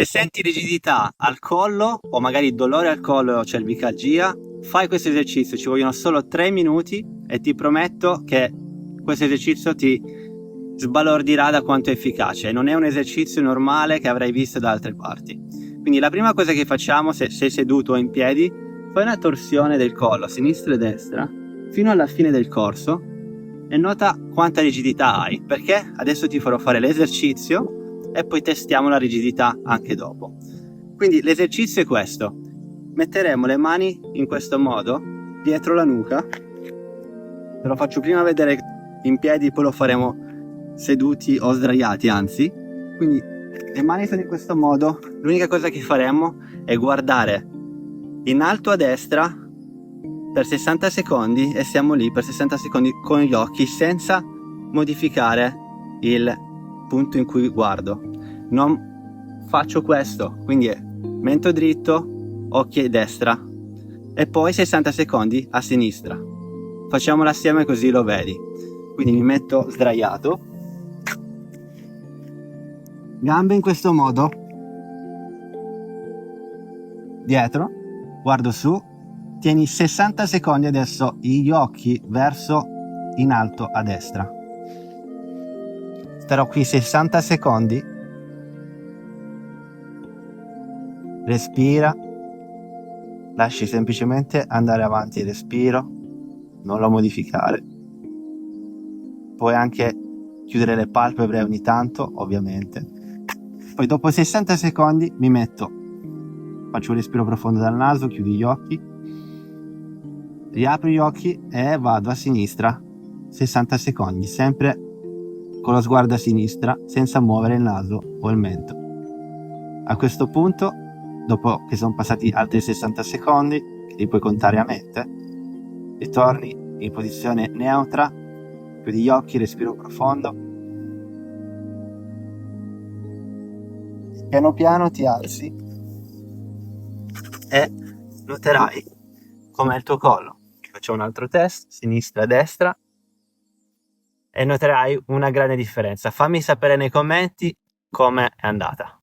Se senti rigidità al collo o magari dolore al collo o cervicalgia, fai questo esercizio, ci vogliono solo 3 minuti e ti prometto che questo esercizio ti sbalordirà da quanto è efficace. Non è un esercizio normale che avrai visto da altre parti. Quindi la prima cosa che facciamo, se sei seduto o in piedi, fai una torsione del collo a sinistra e destra fino alla fine del corso e nota quanta rigidità hai, perché adesso ti farò fare l'esercizio e poi testiamo la rigidità anche dopo. Quindi l'esercizio è questo: metteremo le mani in questo modo dietro la nuca. Te lo faccio prima vedere in piedi, poi lo faremo seduti o sdraiati, anzi. Quindi le mani sono in questo modo. L'unica cosa che faremo è guardare in alto a destra per 60 secondi e siamo lì per 60 secondi con gli occhi senza modificare il punto in cui guardo. Non faccio questo, quindi è mento dritto, occhi a destra e poi 60 secondi a sinistra. Facciamolo assieme così lo vedi. Quindi mi metto sdraiato, gambe in questo modo, dietro, guardo su, tieni 60 secondi adesso gli occhi verso in alto a destra. Starò qui 60 secondi. Respira, lasci semplicemente andare avanti il respiro, non lo modificare. Puoi anche chiudere le palpebre ogni tanto, ovviamente. Poi dopo 60 secondi mi metto, faccio un respiro profondo dal naso, chiudi gli occhi, riapri gli occhi e vado a sinistra 60 secondi, sempre con lo sguardo a sinistra senza muovere il naso o il mento. A questo punto, dopo che sono passati altri 60 secondi, che li puoi contare a mente, ritorni in posizione neutra, chiudi gli occhi, respiro profondo. Piano piano ti alzi e noterai com'è il tuo collo. Faccio un altro test, sinistra e destra, e noterai una grande differenza. Fammi sapere nei commenti come è andata.